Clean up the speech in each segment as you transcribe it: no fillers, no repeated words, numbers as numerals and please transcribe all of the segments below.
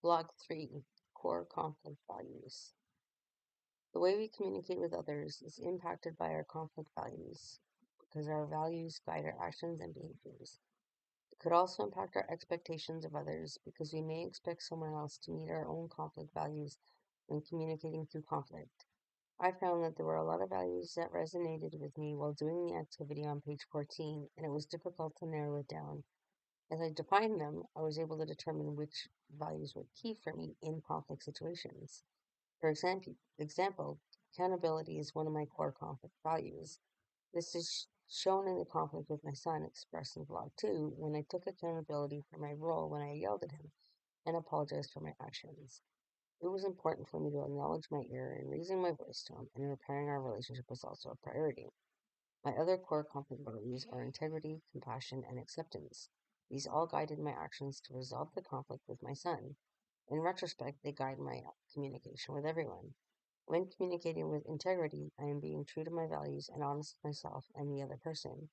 Block 3, Core Conflict Values. The way we communicate with others is impacted by our conflict values because our values guide our actions and behaviors. It could also impact our expectations of others because we may expect someone else to meet our own conflict values when communicating through conflict. I found that there were a lot of values that resonated with me while doing the activity on page 14, and it was difficult to narrow it down. As I defined them, I was able to determine which values were key for me in conflict situations. For example, accountability is one of my core conflict values. This is shown in the conflict with my son expressed in Vlog 2 when I took accountability for my role when I yelled at him and apologized for my actions. It was important for me to acknowledge my error in raising my voice to him, and repairing our relationship was also a priority. My other core conflict values are integrity, compassion, and acceptance. These all guided my actions to resolve the conflict with my son. In retrospect, they guide my communication with everyone. When communicating with integrity, I am being true to my values and honest with myself and the other person.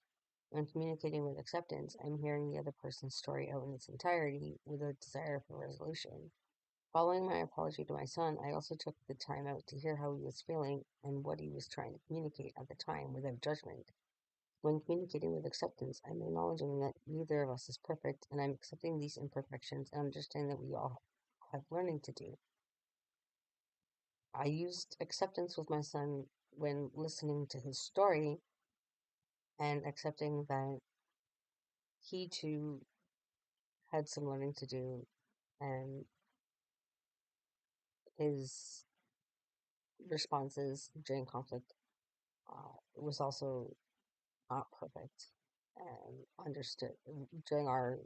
When communicating with acceptance, I am hearing the other person's story out in its entirety with a desire for resolution. Following my apology to my son, I also took the time out to hear how he was feeling and what he was trying to communicate at the time without judgment. When communicating with acceptance, I'm acknowledging that neither of us is perfect, and I'm accepting these imperfections and understanding that we all have learning to do. I used acceptance with my son when listening to his story and accepting that he too had some learning to do, and his responses during conflict was also not perfect, and understood during our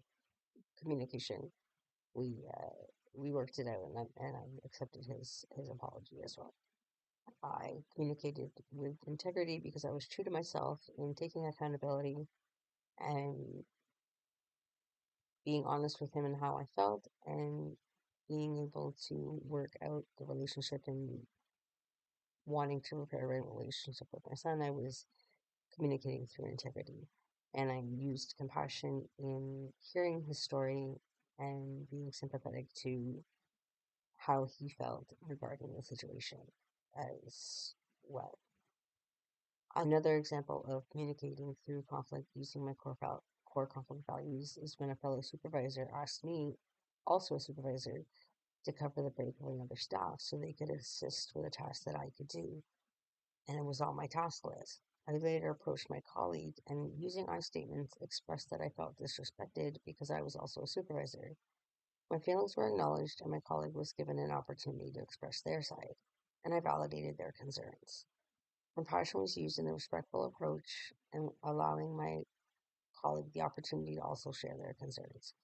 communication. We worked it out, and I accepted his apology as well. I communicated with integrity because I was true to myself in taking accountability and being honest with him and how I felt, and being able to work out the relationship and wanting to repair a relationship with my son. I was communicating through integrity, and I used compassion in hearing his story and being sympathetic to how he felt regarding the situation as well. Another example of communicating through conflict using my core conflict values is when a fellow supervisor asked me, also a supervisor, to cover the break of another staff so they could assist with a task that I could do, and it was on my task list. I later approached my colleague and, using I statements, expressed that I felt disrespected because I was also a supervisor. My feelings were acknowledged, and my colleague was given an opportunity to express their side, and I validated their concerns. Compassion was used in a respectful approach and allowing my colleague the opportunity to also share their concerns.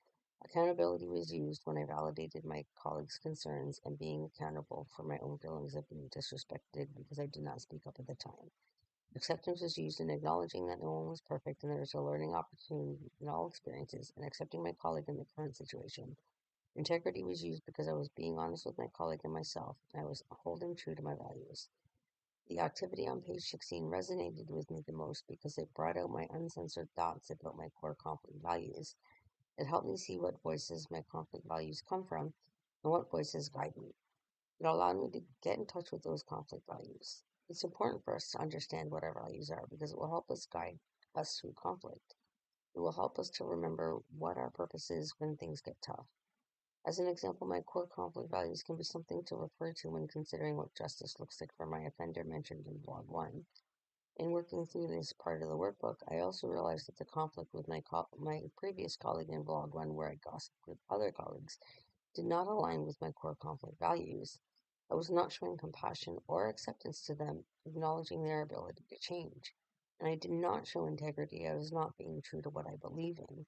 Accountability was used when I validated my colleague's concerns and being accountable for my own feelings of being disrespected because I did not speak up at the time. Acceptance was used in acknowledging that no one was perfect and there is a learning opportunity in all experiences, and accepting my colleague in the current situation. Integrity was used because I was being honest with my colleague and myself, and I was holding true to my values. The activity on page 16 resonated with me the most because it brought out my uncensored thoughts about my core conflict values. It helped me see what voices my conflict values come from and what voices guide me. It allowed me to get in touch with those conflict values. It's important for us to understand what our values are because it will help us guide us through conflict. It will help us to remember what our purpose is when things get tough. As an example, my core conflict values can be something to refer to when considering what justice looks like for my offender mentioned in Blog 1. In working through this part of the workbook, I also realized that the conflict with my previous colleague in Blog 1, where I gossiped with other colleagues, did not align with my core conflict values. I was not showing compassion or acceptance to them, acknowledging their ability to change. And I did not show integrity. I was not being true to what I believe in.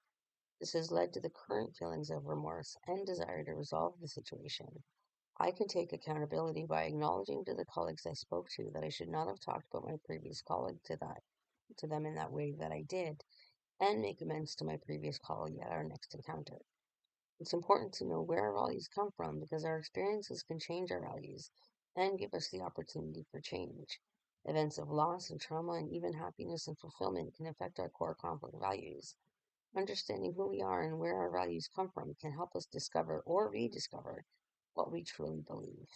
This has led to the current feelings of remorse and desire to resolve the situation. I can take accountability by acknowledging to the colleagues I spoke to that I should not have talked about my previous colleague to them in that way that I did, and make amends to my previous colleague at our next encounter. It's important to know where our values come from because our experiences can change our values and give us the opportunity for change. Events of loss and trauma and even happiness and fulfillment can affect our core conflict values. Understanding who we are and where our values come from can help us discover or rediscover what we truly believe.